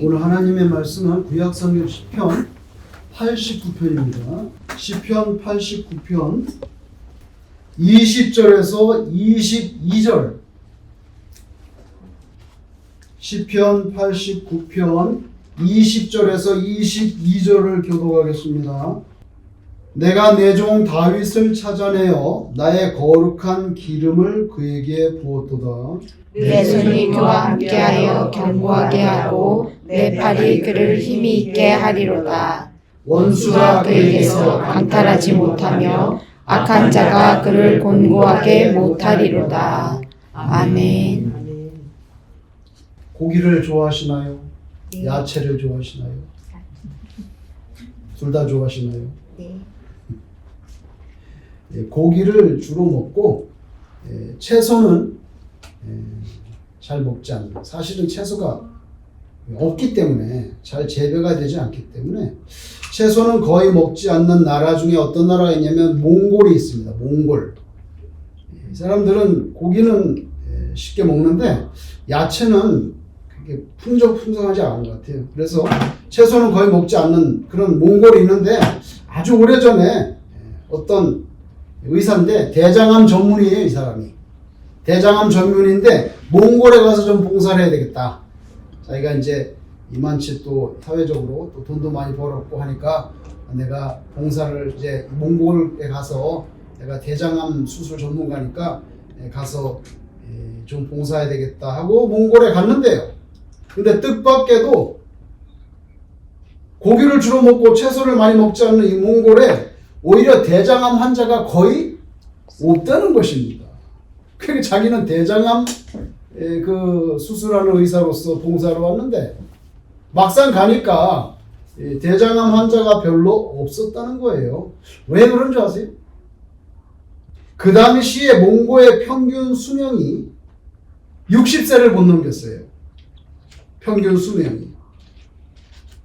오늘 하나님의 말씀은 구약성경 시편 89편입니다. 시편 89편 20절에서 22절. 시편 89편 20절에서 22절을 교독하겠습니다. 내가 내 종 다윗을 찾아내어 나의 거룩한 기름을 그에게 부었도다. 내 손이 그와 함께하여 견고하게 하고 내 팔이 그를 힘이 있게 하리로다. 원수가 그에게서 강탈하지 못하며 악한 자가 그를 곤고하게 못하리로다. 아멘. 고기를 좋아하시나요? 야채를 좋아하시나요? 둘 다 좋아하시나요? 네. 고기를 주로 먹고 채소는 잘 먹지 않는, 사실은 채소가 없기 때문에 잘 재배가 되지 않기 때문에 채소는 거의 먹지 않는 나라 중에 어떤 나라가 있냐면 몽골이 있습니다. 몽골. 사람들은 고기는 쉽게 먹는데 야채는 그게 풍성하지 않은 것 같아요. 그래서 채소는 거의 먹지 않는 그런 몽골이 있는데 아주 오래전에 어떤 의사인데 대장암 전문이에요. 이 사람이 대장암 전문인데 몽골에 가서 좀 봉사를 해야 되겠다. 자기가 이제 이만치 또 사회적으로 또 돈도 많이 벌었고 하니까 내가 봉사를 이제 몽골에 가서 내가 대장암 수술 전문가니까 가서 좀 봉사해야 되겠다 하고 몽골에 갔는데요. 근데 뜻밖에도 고기를 주로 먹고 채소를 많이 먹지 않는 이 몽골에 오히려 대장암 환자가 거의 없다는 것입니다. 그러니까 자기는 대장암 그 수술하는 의사로서 봉사를 왔는데 막상 가니까 대장암 환자가 별로 없었다는 거예요. 왜 그런 줄 아세요? 그 당시에 몽골의 평균 수명이 60세를 못 넘겼어요. 평균 수명이.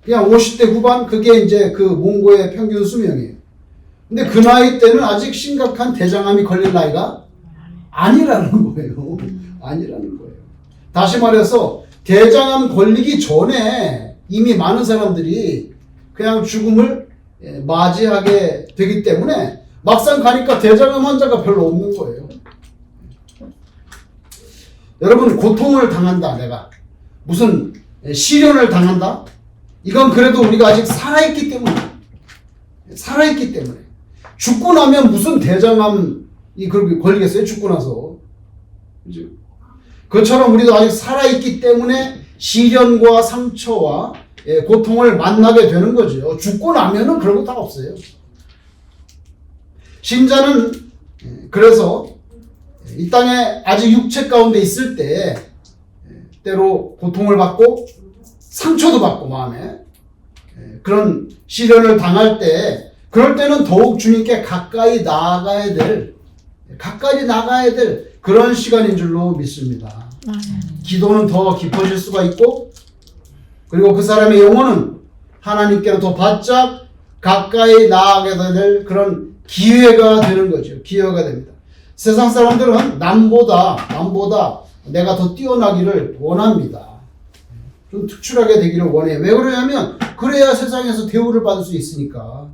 그냥 50대 후반, 그게 이제 그 몽골의 평균 수명이에요. 근데 그 나이 때는 아직 심각한 대장암이 걸릴 나이가 아니라는 거예요. 아니라는 거예요. 다시 말해서 대장암 걸리기 전에 이미 많은 사람들이 그냥 죽음을 맞이하게 되기 때문에 막상 가니까 대장암 환자가 별로 없는 거예요. 여러분, 고통을 당한다, 내가 무슨 시련을 당한다, 이건 그래도 우리가 아직 살아있기 때문에 죽고 나면 무슨 대장암이 걸리겠어요? 죽고 나서. 그죠? 그것처럼 우리도 아직 살아있기 때문에 시련과 상처와 고통을 만나게 되는 거죠. 죽고 나면은 그런 거 다 없어요. 신자는 그래서 이 땅에 아직 육체 가운데 있을 때 때로 고통을 받고 상처도 받고 마음에 그런 시련을 당할 때, 그럴 때는 더욱 주님께 가까이 나아가야 될 그런 시간인 줄로 믿습니다. 기도는 더 깊어질 수가 있고, 그리고 그 사람의 영혼은 하나님께로 더 바짝 가까이 나아가게 될 그런 기회가 되는 거죠. 기회가 됩니다. 세상 사람들은 남보다 내가 더 뛰어나기를 원합니다. 좀 특출하게 되기를 원해요. 왜 그러냐면 그래야 세상에서 대우를 받을 수 있으니까.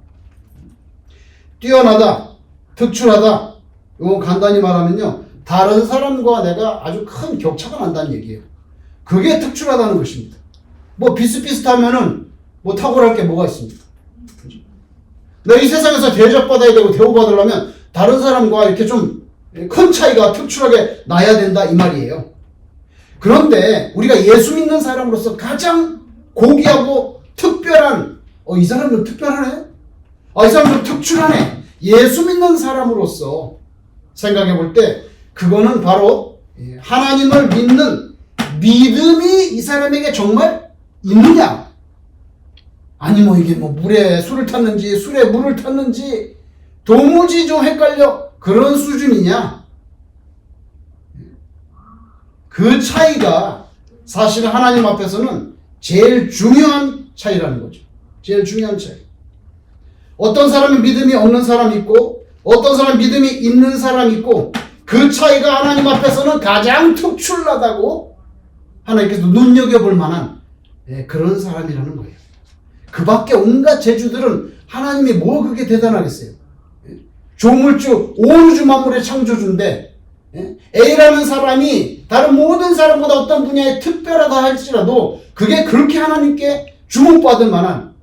뛰어나다, 특출하다, 이거 간단히 말하면요, 다른 사람과 내가 아주 큰 격차가 난다는 얘기예요. 그게 특출하다는 것입니다. 뭐 비슷비슷하면은 뭐 탁월할 게 뭐가 있습니까? 내가 이 세상에서 대접받아야 되고 대우받으려면 다른 사람과 이렇게 좀 큰 차이가 특출하게 나야 된다, 이 말이에요. 그런데 우리가 예수 믿는 사람으로서 가장 고귀하고 특별한, 이 사람 좀 특별하네? 이 사람 좀 특출하네. 예수 믿는 사람으로서 생각해 볼 때 그거는 바로 하나님을 믿는 믿음이 이 사람에게 정말 있느냐, 아니 뭐 이게 뭐 물에 술을 탔는지 술에 물을 탔는지 도무지 좀 헷갈려, 그런 수준이냐, 그 차이가 사실 하나님 앞에서는 제일 중요한 차이라는 거죠. 제일 중요한 차이. 어떤 사람은 믿음이 없는 사람이 있고 어떤 사람은 믿음이 있는 사람이 있고, 그 차이가 하나님 앞에서는 가장 특출나다고 하나님께서 눈여겨볼 만한 그런 사람이라는 거예요. 그 밖에 온갖 재주들은 하나님이 뭐 그렇게 대단하겠어요. 조물주, 온 우주 만물의 창조주인데 A라는 사람이 다른 모든 사람보다 어떤 분야에 특별하다 할지라도 그게 그렇게 하나님께 주목받을 만한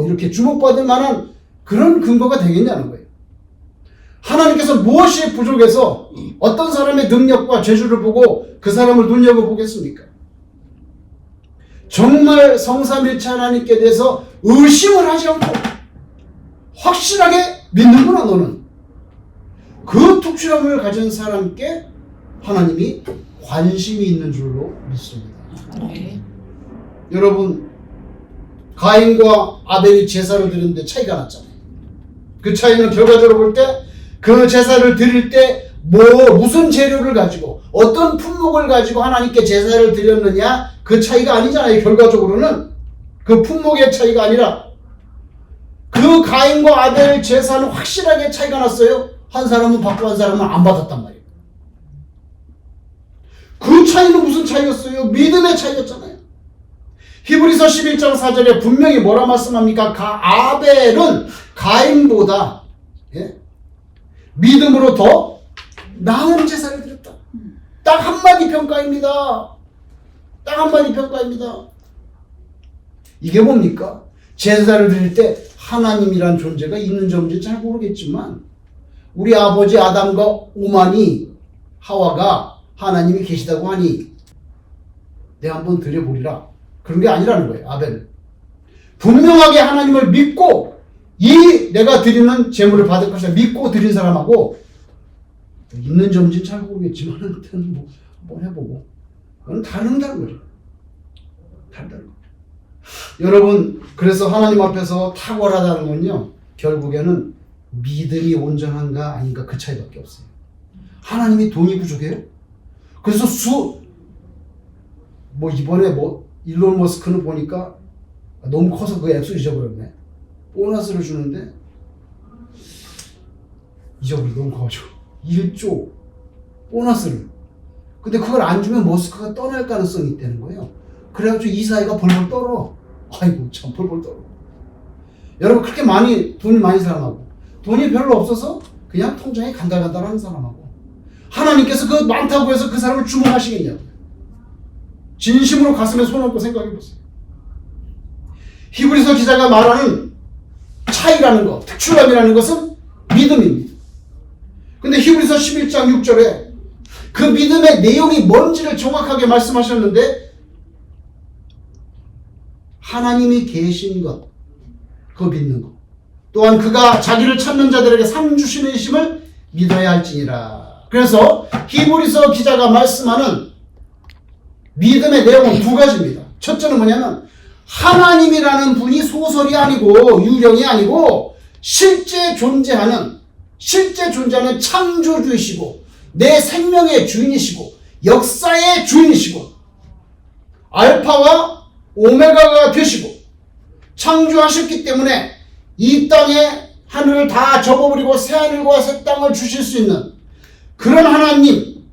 이렇게 주목받을 만한 그런 근거가 되겠냐는 거예요. 하나님께서 무엇이 부족해서 어떤 사람의 능력과 재주를 보고 그 사람을 눈여겨보겠습니까? 정말 성삼일체 하나님께 대해서 의심을 하지 않고 확실하게 믿는구나 너는. 그 특출함을 가진 사람께 하나님이 관심이 있는 줄로 믿습니다. 네. 여러분, 가인과 아벨이 제사를 드리는데 차이가 났잖아요. 그 차이는 결과적으로 볼 때 그 제사를 드릴 때 무슨 재료를 가지고 어떤 품목을 가지고 하나님께 제사를 드렸느냐 그 차이가 아니잖아요. 결과적으로는 그 품목의 차이가 아니라 그 가인과 아벨 제사는 확실하게 차이가 났어요. 한 사람은 받고 한 사람은 안 받았단 말이에요. 그 차이는 무슨 차이였어요? 믿음의 차이였잖아요. 히브리서 11장 4절에 분명히 뭐라 말씀합니까? 아벨은 가인보다 믿음으로 더 나은 제사를 드렸다. 딱 한마디 평가입니다. 딱 한마디 평가입니다. 이게 뭡니까? 제사를 드릴 때 하나님이란 존재가 있는지 없는지 잘 모르겠지만 우리 아버지 아담과 오마니 하와가 하나님이 계시다고 하니 내가 한번 드려보리라. 그런 게 아니라는 거예요. 아벨은 분명하게 하나님을 믿고 이 내가 드리는 제물을 받을 것이다 믿고 드린 사람하고 있는지 없는지 잘 모르겠지만 일단 뭐 해보고 그건 다른 거죠. 다르다는 거죠. 여러분, 그래서 하나님 앞에서 탁월하다는 건요 결국에는 믿음이 온전한가 아닌가 그 차이밖에 없어요. 하나님이 돈이 부족해요? 그래서 이번에 일론 머스크는 보니까 너무 커서 그 액수 잊어버렸네. 보너스를 주는데 잊어버려. 너무 커가지고 1조 보너스를. 근데 그걸 안 주면 머스크가 떠날 가능성이 있다는 거예요. 그래가지고 이 사회가 벌벌 떨어. 아이고 참 벌벌 떨어. 여러분, 그렇게 돈이 많이 사람하고 돈이 별로 없어서 그냥 통장에 간달간달하는 사람하고 하나님께서 그 많다고 해서 그 사람을 주목하시겠냐고. 진심으로 가슴에 손 얹고 생각해보세요. 히브리서 기자가 말하는 차이라는 것, 특출함이라는 것은 믿음입니다. 근데 히브리서 11장 6절에 그 믿음의 내용이 뭔지를 정확하게 말씀하셨는데 하나님이 계신 것, 그거 믿는 것. 또한 그가 자기를 찾는 자들에게 상 주시는 이심을 믿어야 할지니라. 그래서 히브리서 기자가 말씀하는 믿음의 내용은 두 가지입니다. 첫째는 뭐냐면 하나님이라는 분이 소설이 아니고 유령이 아니고 실제 존재하는 창조주이시고 내 생명의 주인이시고 역사의 주인이시고 알파와 오메가가 되시고 창조하셨기 때문에 이 땅에 하늘을 다 접어버리고 새하늘과 새 땅을 주실 수 있는 그런 하나님,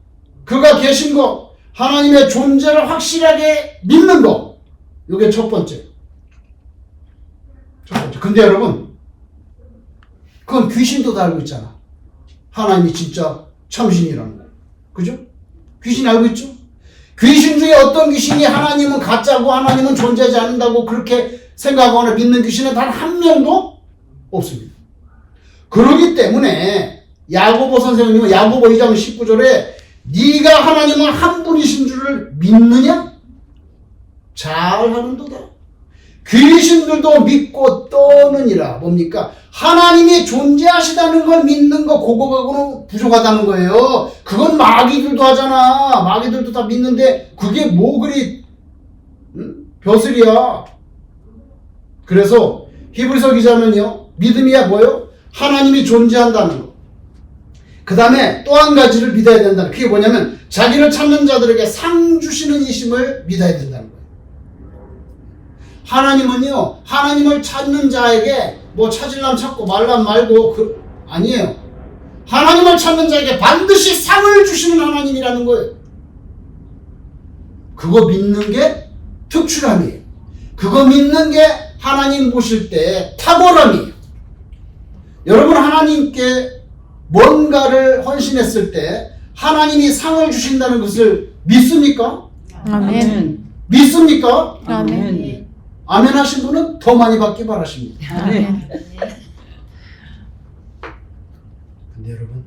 그가 계신 것, 하나님의 존재를 확실하게 믿는 것, 이게 첫 번째. 근데 여러분, 그건 귀신도 다 알고 있잖아. 하나님이 진짜 참신이라는 거. 그죠? 귀신이 알고 있죠? 귀신 중에 어떤 귀신이 하나님은 가짜고 하나님은 존재하지 않는다고 그렇게 생각하거나 믿는 귀신은 단 한 명도 없습니다. 그렇기 때문에 야고보 선생님은 야고보 2장 19절에 네가 하나님은 한 분이신 줄을 믿느냐? 잘하는도다. 귀신들도 믿고 떠느니라. 뭡니까? 하나님이 존재하시다는 걸 믿는 거 그거하고는 부족하다는 거예요. 그건 마귀들도 하잖아. 마귀들도 다 믿는데 그게 뭐 그리 벼슬이야. 그래서 히브리서 기자는요, 믿음이야 뭐예요? 하나님이 존재한다는 거. 그 다음에 또 한 가지를 믿어야 된다는, 그게 뭐냐면 자기를 찾는 자들에게 상 주시는 이심을 믿어야 된다는 거예요. 하나님은요, 하나님을 찾는 자에게 뭐 찾으려면 찾고 말라면 말고 아니에요. 하나님을 찾는 자에게 반드시 상을 주시는 하나님이라는 거예요. 그거 믿는 게 특출함이에요. 그거 믿는 게 하나님 보실 때 탁월함이에요. 여러분 하나님께 뭔가를 헌신했을 때 하나님이 상을 주신다는 것을 믿습니까? 아멘. 믿습니까? 아멘. 아멘 하신 분은 더 많이 받기 바라십니다. 아멘. 근데 여러분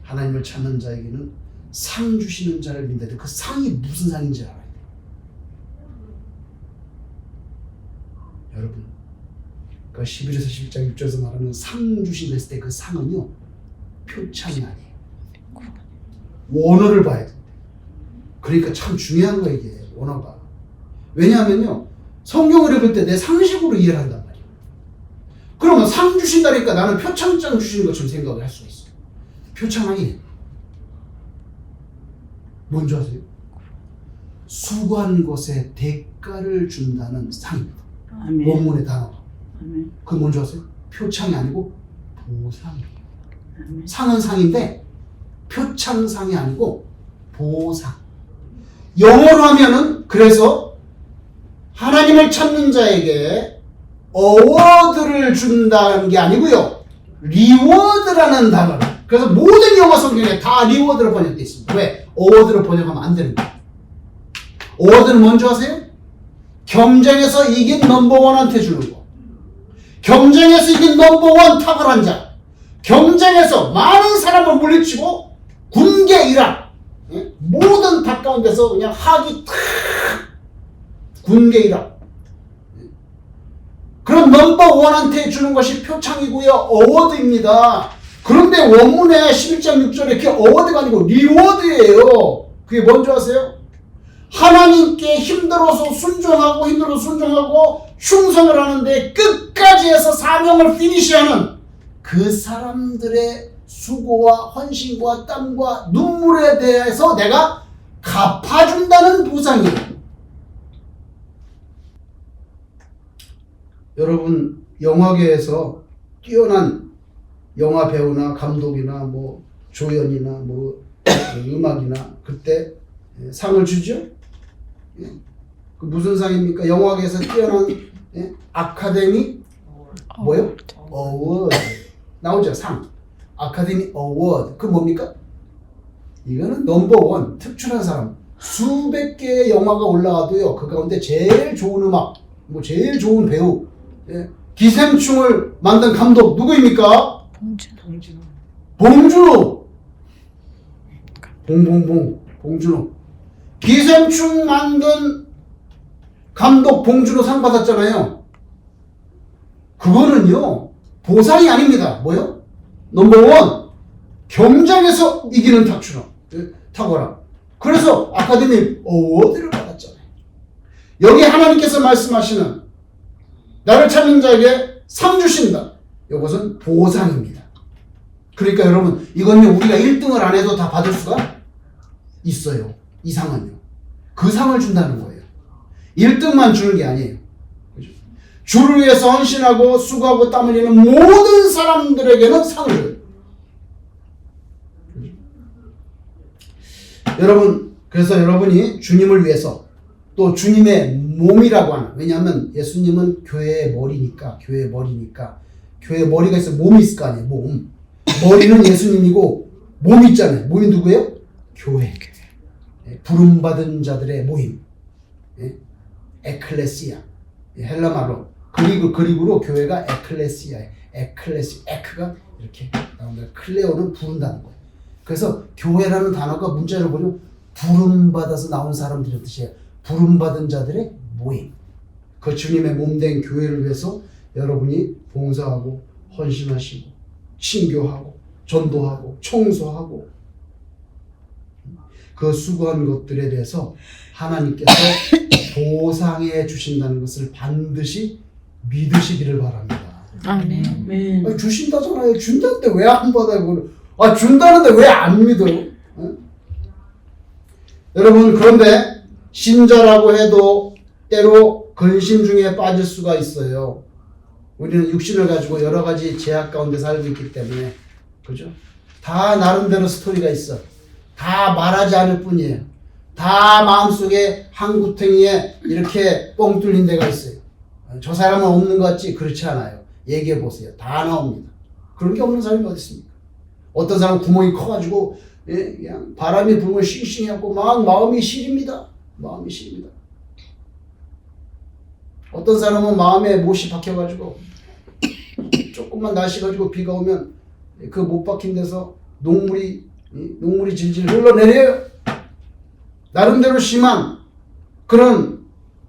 하나님을 찾는 자에게는 상 주시는 자를 믿는데 그 상이 무슨 상인지 알아야 돼요. 여러분 그 11에서 11장 6절에서 말하는 상 주신다 했을 때 그 상은요 표창이 아니에요. 원어를 봐야 돼요. 그러니까 참 중요한 거예요 이게 원어가. 왜냐하면요 성경을 읽을 때 내 상식으로 이해를 한단 말이에요. 그러면 상 주신다니까 나는 표창장 주시는 것처럼 생각을 할 수가 있어요. 표창 아니에요. 뭔지 아세요? 수고한 것에 대가를 준다는 상입니다. 아멘. 원문의 단어가. 아멘. 그게 뭔지 아세요? 표창이 아니고 보상이에요. 아멘. 상은 상인데 표창상이 아니고 보상. 영어로 하면은 그래서 하나님을 찾는 자에게 어워드를 준다는 게 아니고요. 리워드라는 단어를. 그래서 모든 영어 성경에 다 리워드로 번역되어 있습니다. 왜? 어워드로 번역하면 안 되는 거예요. 어워드는 뭔지 아세요? 경쟁에서 이긴 넘버원한테 주는 거. 경쟁에서 이긴 넘버원 탁월한 자. 경쟁에서 많은 사람을 물리치고 군계 일학. 모든 닭 가운데서 그냥 학이 탁 군계 일학. 그런 넘버원한테 주는 것이 표창이고요. 어워드입니다. 그런데 원문에 11장 6절에 그게 어워드가 아니고 리워드예요. 그게 뭔지 아세요? 하나님께 힘들어서 순종하고 충성을 하는데 끝까지 해서 사명을 피니시하는 그 사람들의 수고와 헌신과 땀과 눈물에 대해서 내가 갚아준다는 보상이에요. 여러분 영화계에서 뛰어난 영화 배우나 감독이나 뭐 조연이나 뭐 음악이나 그때 상을 주죠. 그 무슨 상입니까? 영화계에서 뛰어난 아카데미 뭐요? 어워드 나오죠. 상 아카데미 어워드. 그 뭡니까? 이거는 넘버원 특출한 사람. 수백 개의 영화가 올라가도요 그 가운데 제일 좋은 음악 뭐 제일 좋은 배우 기생충을 만든 감독 누구입니까? 봉준호. 봉준호. 기생충 만든 감독 봉준호 상 받았잖아요. 그거는요 보상이 아닙니다. 뭐요? 넘버원 경쟁에서 이기는 탁월함. 그래서 아카데미 어워드를 받았잖아요. 여기 하나님께서 말씀하시는 나를 찾는 자에게 상 주신다. 이것은 보상입니다. 그러니까 여러분 이건요 우리가 1등을 안 해도 다 받을 수가 있어요. 이 상은요. 그 상을 준다는 거예요. 1등만 주는 게 아니에요. 그죠? 주를 위해서 헌신하고 수고하고 땀 흘리는 모든 사람들에게는 상을 줘요. 그죠? 여러분 그래서 여러분이 주님을 위해서 또 주님의 몸이라고 하는 왜냐하면 예수님은 교회의 머리니까 교회의 머리가 있어 몸이 있을 거 아니에요. 몸. 머리는 예수님이고 몸이 있잖아요. 몸이 누구예요? 교회. 부름받은 자들의 모임. 에클레시아. 헬라말로 그리고로 교회가 에클레시아예요. 에크가 이렇게 나온다. 클레오는 부른다는 거예요. 그래서 교회라는 단어가 문자로 보면 부름받아서 나온 사람들의 뜻이에요. 부름받은 자들의 모임. 그 주님의 몸된 교회를 위해서 여러분이 봉사하고 헌신하시고 친교하고 전도하고 청소하고 그 수고한 것들에 대해서 하나님께서 보상해 주신다는 것을 반드시 믿으시기를 바랍니다. 아멘. 아멘. 아니, 주신다잖아요. 준다는데 왜 안 받아요? 준다는데 왜 안 믿어요? 여러분 그런데 신자라고 해도 때로 근심 중에 빠질 수가 있어요. 우리는 육신을 가지고 여러 가지 제약 가운데 살고 있기 때문에 그죠? 다 나름대로 스토리가 있어. 다 말하지 않을 뿐이에요. 다 마음속에 한 구덩이에 이렇게 뻥 뚫린 데가 있어요. 저 사람은 없는 것 같지? 그렇지 않아요. 얘기해 보세요. 다 나옵니다. 그런 게 없는 사람이 어디 있습니까? 어떤 사람은 구멍이 커가지고 그냥 바람이 불면 싱싱해갖고 막 마음이 시립니다. 마음이 시립니다. 어떤 사람은 마음에 못이 박혀가지고 조금만 날씨 가지고 비가 오면 그 못 박힌 데서 녹물이 질질 흘러내려요. 나름대로 심한 그런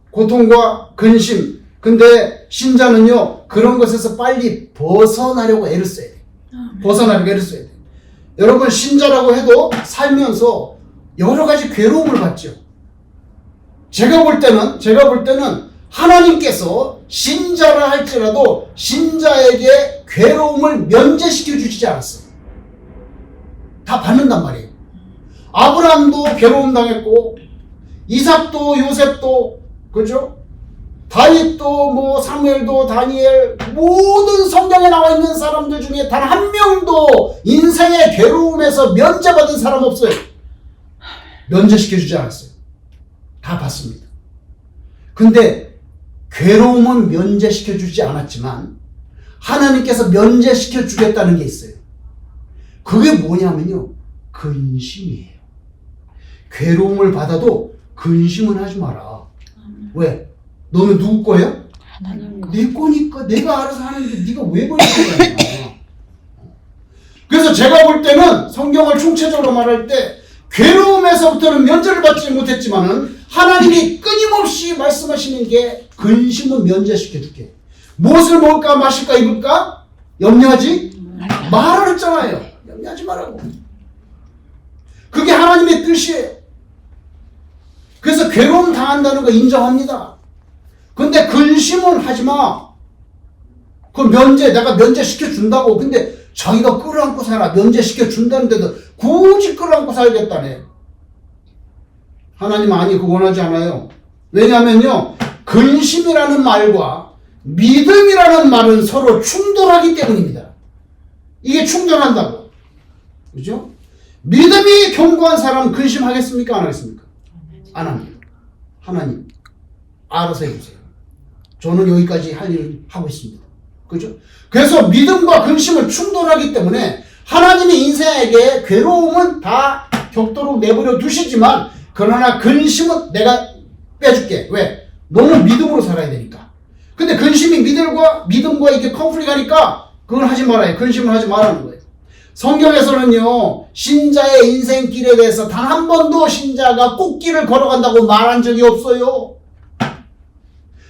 고통과 근심. 근데 신자는요 그런 것에서 빨리 벗어나려고 애를 써야 돼요. 벗어나려고 애를 써야 돼요. 여러분 신자라고 해도 살면서 여러 가지 괴로움을 받죠. 제가 볼 때는 하나님께서 신자라 할지라도 신자에게 괴로움을 면제시켜 주시지 않았어요. 다 받는단 말이에요. 아브라함도 괴로움 당했고 이삭도 요셉도 그죠? 다윗도 뭐 사무엘도 다니엘 모든 성경에 나와 있는 사람들 중에 단 한 명도 인생의 괴로움에서 면제받은 사람 없어요. 면제시켜 주지 않았어요. 다 받습니다. 근데 괴로움은 면제시켜 주지 않았지만 하나님께서 면제시켜 주겠다는 게 있어요. 그게 뭐냐면요 근심이에요. 괴로움을 받아도 근심은 하지 마라. 왜? 너는 누구 거예요? 하나님 거. 내 거니까 내가 알아서 하는데 네가 왜 걸리는 거야? 그래서 제가 볼 때는 성경을 총체적으로 말할 때 괴로움에서부터는 면제를 받지 못했지만은 하나님이 끊임없이 말씀하시는 게 근심은 면제시켜 줄게. 무엇을 먹을까 마실까 입을까 염려하지 말아 했잖아요. 염려하지 말라고. 그게 하나님의 뜻이에요. 그래서 괴로움 당한다는 거 인정합니다. 근데 근심은 하지 마. 그 내가 면제시켜 준다고. 근데 자기가 끌어안고 살아. 면제시켜 준다는데도 굳이 끌어안고 살겠다네. 하나님 아니, 그거 원하지 않아요. 왜냐하면요, 근심이라는 말과 믿음이라는 말은 서로 충돌하기 때문입니다. 이게 충돌한다고. 그죠? 믿음이 견고한 사람은 근심하겠습니까? 안 하겠습니까? 안 합니다. 하나님, 알아서 해주세요. 저는 여기까지 할 일을 하고 있습니다. 그죠? 그래서 믿음과 근심은 충돌하기 때문에 하나님이 인생에게 괴로움은 다 격도로 내버려 두시지만 그러나 근심은 내가 빼줄게. 왜? 너는 믿음으로 살아야 되니까. 근데 근심이 믿음과 이게 컨플릭 하니까 그걸 하지 말아요. 근심을 하지 말라는 거예요. 성경에서는요, 신자의 인생길에 대해서 단 한 번도 신자가 꽃길을 걸어간다고 말한 적이 없어요.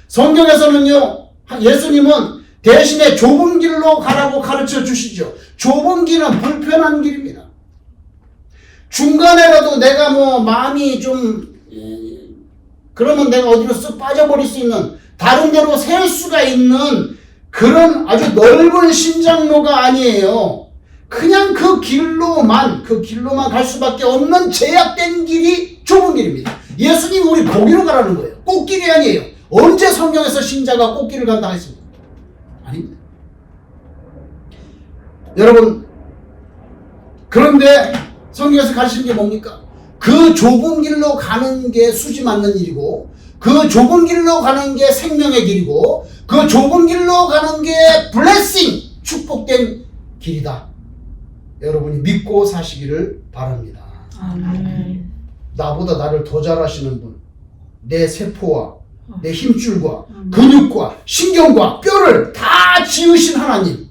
성경에서는요, 예수님은 대신에 좁은 길로 가라고 가르쳐 주시죠. 좁은 길은 불편한 길입니다. 중간에라도 내가 뭐 마음이 좀 그러면 내가 어디로 쓱 빠져버릴 수 있는 다른 데로 셀 수가 있는 그런 아주 넓은 신장로가 아니에요. 그냥 그 길로만 갈 수밖에 없는 제약된 길이 좁은 길입니다. 예수님이 우리 거기로 가라는 거예요. 꽃길이 아니에요. 언제 성경에서 신자가 꽃길을 간다 했습니까? 아닙니다. 여러분, 그런데 성경에서 가르치는 게 뭡니까? 그 좁은 길로 가는 게 수지 맞는 일이고, 그 좁은 길로 가는 게 생명의 길이고, 그 좁은 길로 가는 게 블레싱, 축복된 길이다. 여러분이 믿고 사시기를 바랍니다. 아멘. 나보다 나를 더 잘하시는 분, 내 세포와 내 힘줄과 근육과 신경과 뼈를 다 지으신 하나님,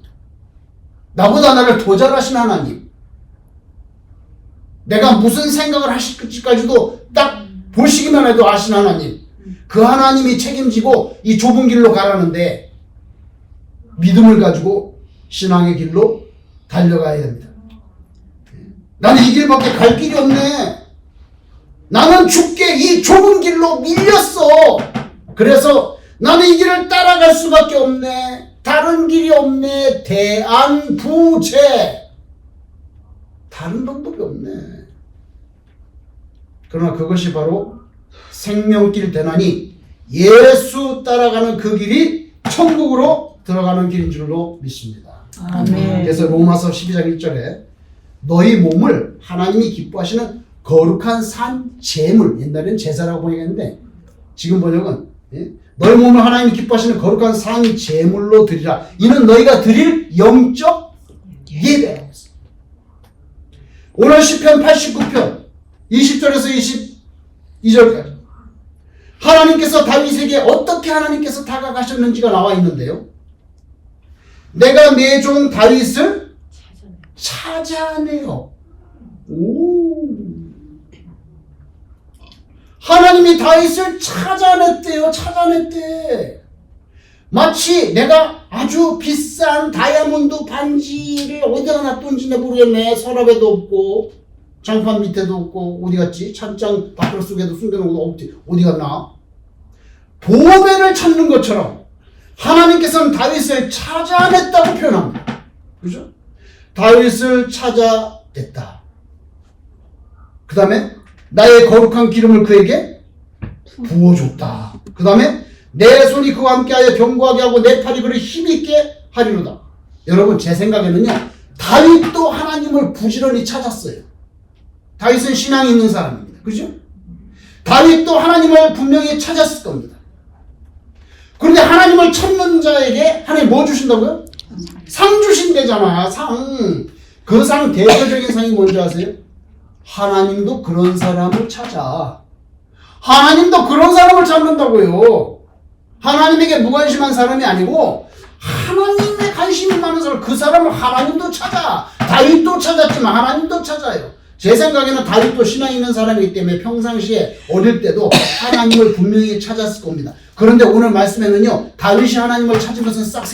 나보다 나를 더 잘하신 하나님, 내가 무슨 생각을 하실지까지도 딱 보시기만 해도 아신 하나님, 그 하나님이 책임지고 이 좁은 길로 가라는데 믿음을 가지고 신앙의 길로 달려가야 됩니다. 나는 이 길밖에 갈 길이 없네. 나는 죽게 이 좁은 길로 밀렸어. 그래서 나는 이 길을 따라갈 수밖에 없네. 다른 길이 없네. 대안부재. 다른 방법이 없네. 그러나 그것이 바로 생명길 되나니 예수 따라가는 그 길이 천국으로 들어가는 길인 줄로 믿습니다. 아멘. 그래서 로마서 12장 1절에 너희 몸을 하나님이 기뻐하시는 거룩한 산 제물, 옛날에는 제사라고 번역했는데 지금 번역은 너희 몸을 하나님이 기뻐하시는 거룩한 산 제물로 드리라. 이는 너희가 드릴 영적 예배라고 했어요. 오늘 시편 89편 20절에서 22절까지 하나님께서 다윗에게 어떻게 하나님께서 다가가셨는지가 나와 있는데요. 내가 내 종 다윗을 찾아내요. 오. 하나님이 다윗을 찾아냈대요. 찾아냈대. 마치 내가 아주 비싼 다이아몬드 반지를 어디다 놔뒀는지 모르겠네. 서랍에도 없고 장판 밑에도 없고 어디 갔지? 찬장 밖으로 속에도 숨겨놓고 어디 갔나? 보배를 찾는 것처럼 하나님께서는 다윗을 찾아냈다고 표현합니다. 그죠? 다윗을 찾아냈다. 그 다음에 나의 거룩한 기름을 그에게 부어줬다. 그 다음에 내 손이 그와 함께하여 견고하게 하고 내 팔이 그를 힘있게 하리로다. 여러분 제 생각에는요, 다윗도 하나님을 부지런히 찾았어요. 다윗은 신앙이 있는 사람입니다. 그죠? 다윗도 하나님을 분명히 찾았을 겁니다. 그런데 하나님을 찾는 자에게 하나님 뭐 주신다고요? 상 주신대잖아. 상. 그 상 대표적인 상이 뭔지 아세요? 하나님도 그런 사람을 찾아. 하나님도 그런 사람을 찾는다고요. 하나님에게 무관심한 사람이 아니고 하나님에 관심이 많은 사람, 그 사람을 하나님도 찾아. 다윗도 찾았지만 하나님도 찾아요. 제 생각에는 다윗도 신앙 있는 사람이기 때문에 평상시에 어릴 때도 하나님을 분명히 찾았을 겁니다. 그런데 오늘 말씀에는요, 다윗이 하나님을 찾은 것은 싹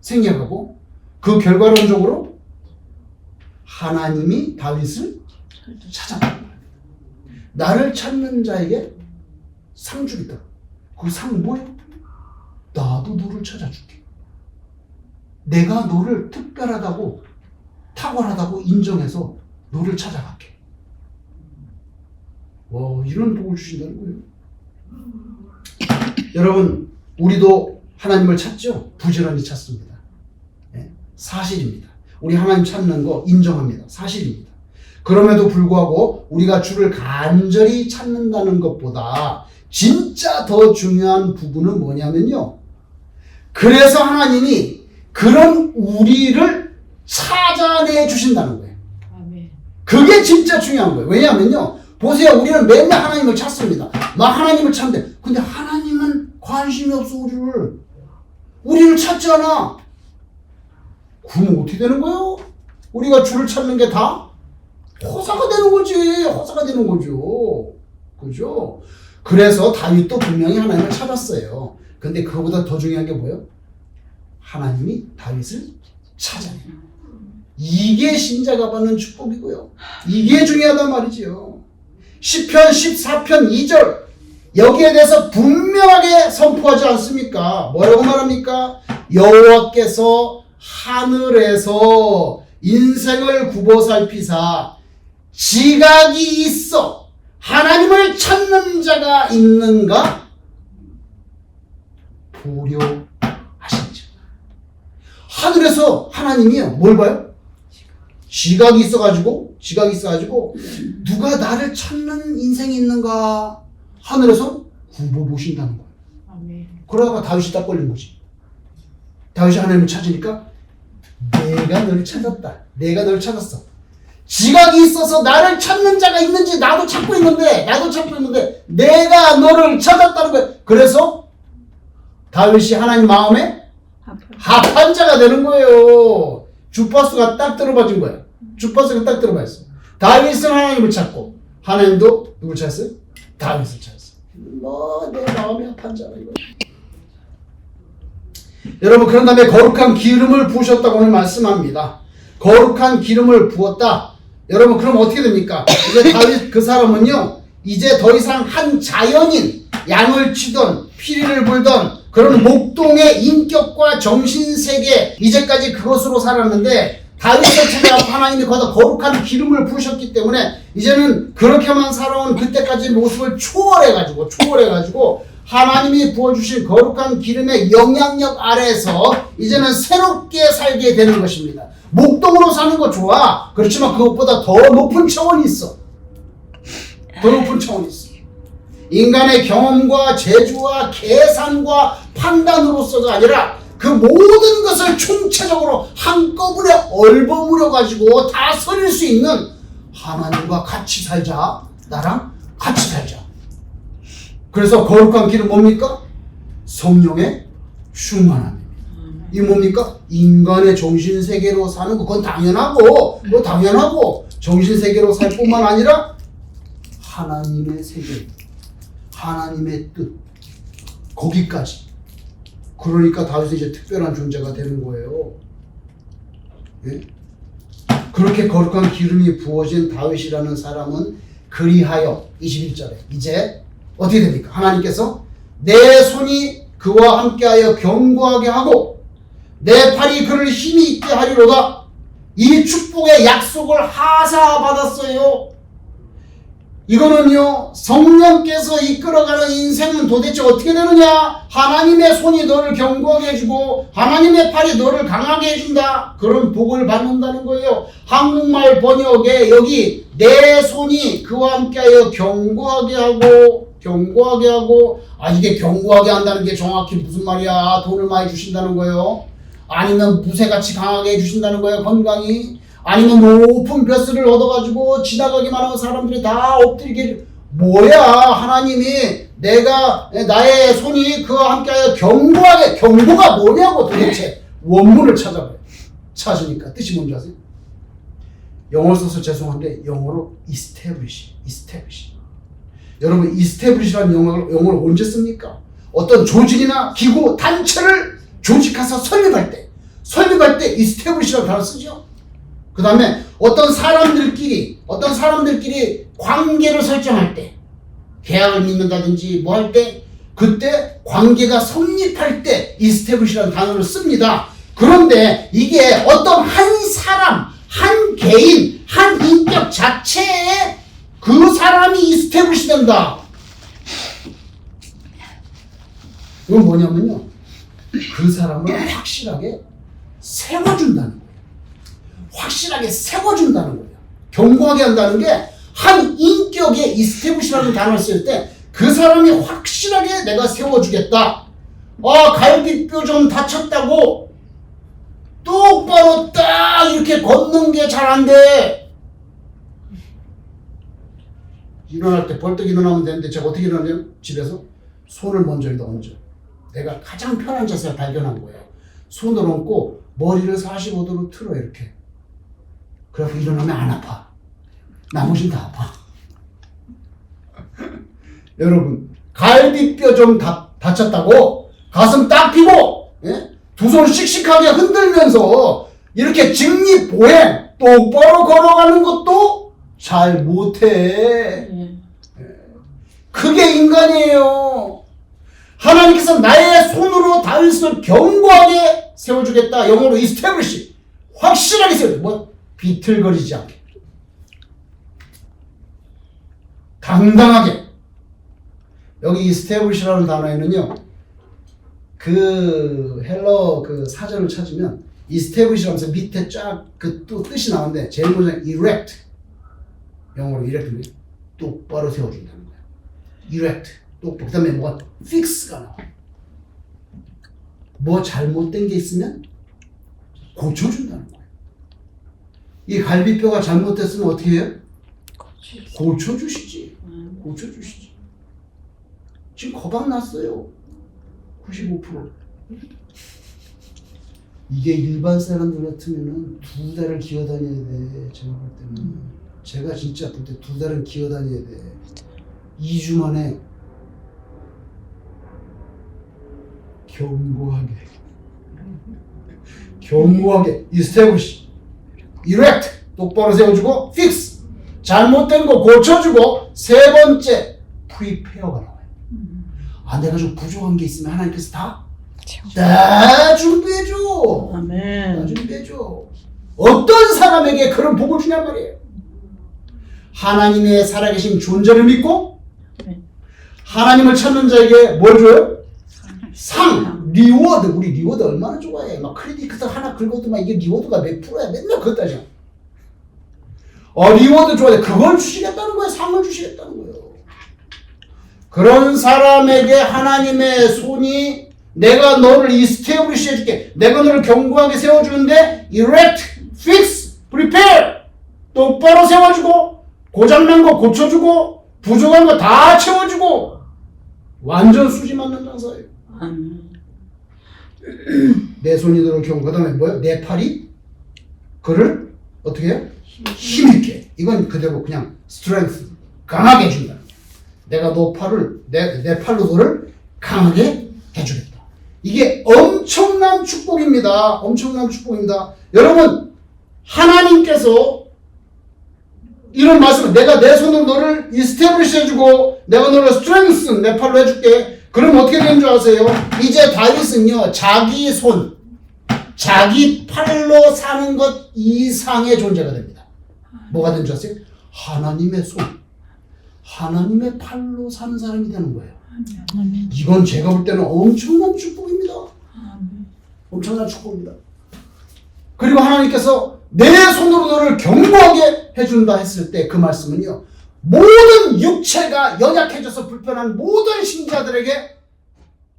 생략하고 그 결과론적으로 하나님이 다윗을 찾았다. 나를 찾는 자에게 상 주겠다. 그 상 뭐예요? 나도 너를 찾아줄게. 내가 너를 특별하다고 탁월하다고 인정해서 너를 찾아갈게. 와, 이런 복을 주신다는 거예요. 여러분, 우리도 하나님을 찾죠? 부지런히 찾습니다. 네? 사실입니다. 우리 하나님 찾는 거 인정합니다. 사실입니다. 그럼에도 불구하고 우리가 주를 간절히 찾는다는 것보다 진짜 더 중요한 부분은 뭐냐면요, 그래서 하나님이 그런 우리를 찾아내 주신다는 거예요. 그게 진짜 중요한 거예요. 왜냐하면요, 보세요, 우리는 맨날 하나님을 찾습니다. 막 하나님을 찾는데, 근데 하나님은 관심이 없어. 우리를 찾잖아. 그럼 어떻게 되는 거예요? 우리가 주를 찾는 게 다 허사가 되는 거지. 허사가 되는 거죠. 그죠? 그래서 다윗도 분명히 하나님을 찾았어요. 근데 그거보다 더 중요한 게 뭐예요? 하나님이 다윗을 찾아내요. 이게 신자가 받는 축복이고요. 이게 중요하단 말이지요. 시편 14편 2절 여기에 대해서 분명하게 선포하지 않습니까? 뭐라고 말합니까? 여호와께서 하늘에서 인생을 굽어 살피사 지각이 있어 하나님을 찾는 자가 있는가 보려 하신즉. 하늘에서 하나님이요, 뭘 봐요? 지각이 있어가지고 누가 나를 찾는 인생이 있는가 하늘에서 굽어 보신다는 거예요. 아멘. 그러다가 다윗이 딱 걸린 거지. 다윗이 하나님을 찾으니까 내가 너를 찾았다. 내가 너를 찾았어. 지각이 있어서 나를 찾는 자가 있는지 나도 찾고 있는데 내가 너를 찾았다는 거예요. 그래서 다윗이 하나님 마음에 합한 자가 되는 거예요. 주파수가 딱 들어맞은 거예요. 주파수가 딱 들어맞았어요. 다윗은 하나님을 찾고 하나님도 누굴 찾았어요? 다윗을 찾았어요. 내 마음이 합한 자라 이거예요. 여러분, 그런 다음에 거룩한 기름을 부으셨다고 오늘 말씀합니다. 거룩한 기름을 부었다. 여러분, 그럼 어떻게 됩니까? 이제 다윗 그 사람은요, 이제 더 이상 한 자연인, 양을 치던 피리를 불던 그런 목동의 인격과 정신세계, 이제까지 그것으로 살았는데 다윗을 찾아가고 하나님이 거기다 거룩한 기름을 부으셨기 때문에 이제는 그렇게만 살아온 그때까지 모습을 초월해가지고 하나님이 부어주신 거룩한 기름의 영향력 아래에서 이제는 새롭게 살게 되는 것입니다. 목동으로 사는 거 좋아. 그렇지만 그것보다 더 높은 차원이 있어. 더 높은 차원이 있습니다. 인간의 경험과 재주와 계산과 판단으로서가 아니라 그 모든 것을 총체적으로 한꺼번에 얼버무려 가지고 다스릴 수 있는 하나님과 같이 살자. 나랑 같이 살자. 그래서 거룩한 길은 뭡니까? 성령의 충만함입니다. 이 뭡니까? 인간의 정신세계로 사는 거, 그건 당연하고, 그거 당연하고, 정신세계로 살 뿐만 아니라 하나님의 세계, 하나님의 뜻, 거기까지. 그러니까 다윗이 이제 특별한 존재가 되는 거예요. 예? 그렇게 거룩한 기름이 부어진 다윗이라는 사람은 그리하여 21절에 이제 어떻게 됩니까? 하나님께서 내 손이 그와 함께하여 견고하게 하고 내 팔이 그를 힘이 있게 하리로다. 이 축복의 약속을 하사받았어요. 이거는요, 성령께서 이끌어가는 인생은 도대체 어떻게 되느냐? 하나님의 손이 너를 견고하게 해주고 하나님의 팔이 너를 강하게 해준다. 그런 복을 받는다는 거예요. 한국말 번역에 여기 내 손이 그와 함께하여 견고하게 하고 이게 견고하게 한다는 게 정확히 무슨 말이야? 돈을 많이 주신다는 거예요? 아니면 무쇠같이 강하게 해주신다는 거예요? 건강이? 아니면 높은 벼슬을 얻어가지고 지나가기만 하는 사람들이 다 엎드리게 뭐야? 하나님이 나의 손이 그와 함께하여 견고하게, 견고가 뭐냐고 도대체 원문을 찾으니까 뜻이 뭔지 아세요? 영어 써서 죄송한데 영어로 establish. 여러분 establish라는 영어를 언제 씁니까? 어떤 조직이나 기구, 단체를 조직해서 설립할 때 establish라는 단어를 쓰죠. 그 다음에 어떤 사람들끼리 관계를 설정할 때, 계약을 맺는다든지 뭐 할 때, 그때 관계가 성립할 때 establish라는 단어를 씁니다. 그런데 이게 어떤 한 사람, 한 개인, 한 인격 자체에 그 사람이 establish 된다. 이건 뭐냐면요, 그 사람을 확실하게 세워준다는 거예요. 확실하게 세워준다는 거예요. 견고하게 한다는 게 한 인격에 이스테브시라는 단어를 쓸 때 그 사람이 확실하게 내가 세워주겠다. 갈비뼈 좀 다쳤다고 똑바로 딱 이렇게 걷는 게 잘 안 돼. 일어날 때 벌떡 일어나면 되는데 제가 어떻게 일어나냐면 집에서 손을 먼저 여기다 얹어. 내가 가장 편한 자세를 발견한 거예요. 손을 얹고 머리를 45도로 틀어 이렇게. 그래서 일어나면 안 아파. 나머지는 다 아파. 여러분, 갈비뼈 좀 다쳤다고 가슴 딱 펴고 두 손 씩씩하게 흔들면서 이렇게 직립보행 똑바로 걸어가는 것도 잘 못해. 그게 인간이에요. 하나님께서 나의 손으로 다윗을 견고하게 세워주겠다. 영어로 establish. 확실하게 세워줘. 비틀거리지 않게. 당당하게. 여기 establish라는 단어에는요, 그 헬러 그 사전을 찾으면 establish라면서 밑에 쫙 그 또 뜻이 나오는데 제일 먼저 erect. 영어로 erect. 똑바로 세워준다는 거야. erect. 똑바로. 그 다음에 뭐가 fix가 나와. 뭐 잘못된 게 있으면 고쳐준다는 거야. 이 갈비뼈가 잘못됐으면 어떻게 해요? 고쳐주시지. 지금 거박 났어요. 95%. 이게 일반 사람들 같으면은 2달을 기어다녀야 돼. 제가 볼 때는. 제가 진짜 볼 때 2달은 기어다녀야 돼. 2주 만에 견고하게 establish, erect, 똑바로 세워주고 fix, 잘못된 거 고쳐주고, 세 번째 prepare가 나와요. 내가 좀 부족한 게 있으면 하나님께서 다 준비해줘. 아멘. 다 준비해줘. 어떤 사람에게 그런 복을 주냔 말이에요. 하나님의 살아계신 존재를 믿고 하나님을 찾는 자에게 뭘 줘요? 상, 리워드. 우리 리워드 얼마나 좋아해. 막 크레딧 카드 하나 긁어도 막 이게 리워드가 몇 프로야. 맨날 그것 따져. 리워드 좋아해. 그걸 주시겠다는 거예요. 상을 주시겠다는 거예요. 그런 사람에게 하나님의 손이 내가 너를 이스테블리시 해줄게. 내가 너를 견고하게 세워주는데 erect, fix, prepare 똑바로 세워주고 고장난 거 고쳐주고 부족한 거 다 채워주고 완전 수지 맞는 장사예요. 내 손이 너를 견고. 그 다음에 뭐예요? 내 팔이 그를 어떻게 해요? 힘있게. 이건 그대로 그냥 strength, 강하게 해준다. 내가 너 팔을 내 팔로 너를 강하게 해주겠다. 이게 엄청난 축복입니다. 엄청난 축복입니다. 여러분, 하나님께서 이런 말씀을 내가 내 손으로 너를 이스테블리시 해주고 내가 너를 스트렝스 내 팔로 해줄게. 그럼 어떻게 되는 줄 아세요? 이제 다윗은요 자기 손, 자기 팔로 사는 것 이상의 존재가 됩니다. 뭐가 된 줄 아세요? 하나님의 손, 하나님의 팔로 사는 사람이 되는 거예요. 이건 제가 볼 때는 엄청난 축복입니다. 엄청난 축복입니다. 그리고 하나님께서 내 손으로 너를 견고하게 해준다 했을 때 그 말씀은요 모든 육체가 연약해져서 불편한 모든 신자들에게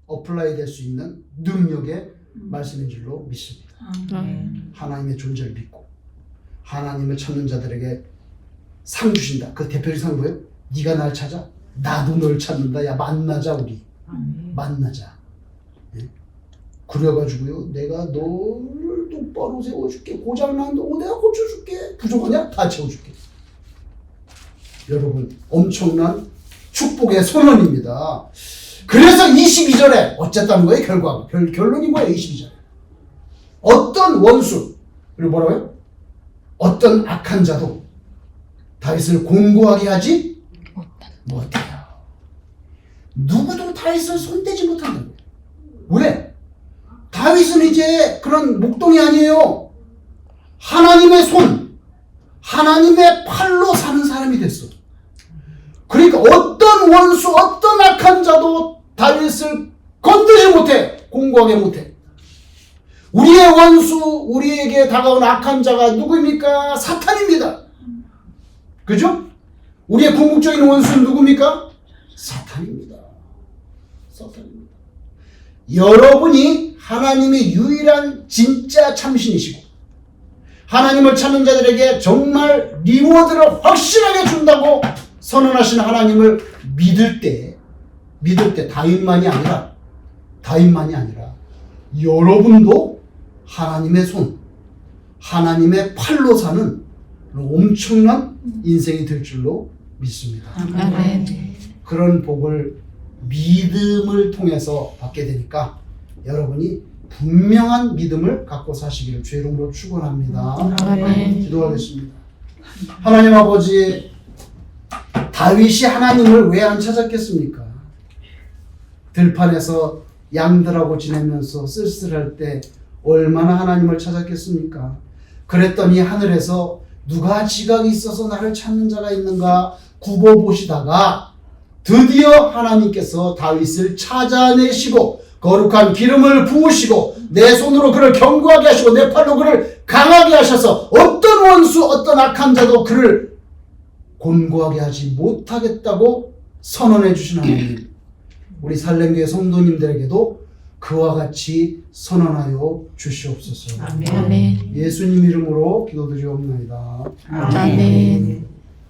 어플라이 될 수 있는 능력의 말씀인 줄로 믿습니다. 하나님의 존재를 믿고 하나님을 찾는 자들에게 상 주신다. 그 대표적 상 뭐예요? 네가 날 찾아? 나도 널 찾는다. 야 만나자 우리. 만나자. 예? 그래가지고요 내가 너를 똑바로 세워줄게. 고장난 거 내가 고쳐줄게. 부족하냐? 다 채워줄게. 여러분 엄청난 축복의 선언입니다. 그래서 22절에 어쨌다는 거예요? 결과가. 결론이 뭐예요? 22절에 어떤 원수 그리고 뭐라고요? 어떤 악한 자도 다윗을 곤고하게 하지 못해요. 누구도 다윗을 손대지 못한다는 거예요. 왜? 다윗은 이제 그런 목동이 아니에요. 하나님의 손, 하나님의 팔로 사는 사람이 됐어. 그러니까 어떤 원수, 어떤 악한 자도 다윗을 건드지 못해. 공고하게 못해. 우리의 원수, 우리에게 다가온 악한 자가 누구입니까? 사탄입니다. 그죠? 우리의 궁극적인 원수는 누굽니까? 사탄입니다. 사탄입니다. 여러분이 하나님의 유일한 진짜 참신이시고 하나님을 찾는 자들에게 정말 리워드를 확실하게 준다고 선언하신 하나님을 믿을 때 다윗만이 아니라 여러분도 하나님의 손, 하나님의 팔로 사는 엄청난 인생이 될 줄로 믿습니다. 아멘. 그런 복을 믿음을 통해서 받게 되니까 여러분이 분명한 믿음을 갖고 사시기를 주의 이름으로 축원합니다. 아멘. 기도하겠습니다. 하나님 아버지, 다윗이 하나님을 왜 안 찾았겠습니까? 들판에서 양들하고 지내면서 쓸쓸할 때 얼마나 하나님을 찾았겠습니까? 그랬더니 하늘에서 누가 지각이 있어서 나를 찾는 자가 있는가 굽어보시다가 드디어 하나님께서 다윗을 찾아내시고 거룩한 기름을 부으시고 내 손으로 그를 견고하게 하시고 내 팔로 그를 강하게 하셔서 어떤 원수 어떤 악한 자도 그를 곤고하게 하지 못하겠다고 선언해 주신 하나님, 우리 살렘교회 성도님들에게도 그와 같이 선언하여 주시옵소서. 아멘. 예수님 이름으로 기도드리옵나이다. 아멘.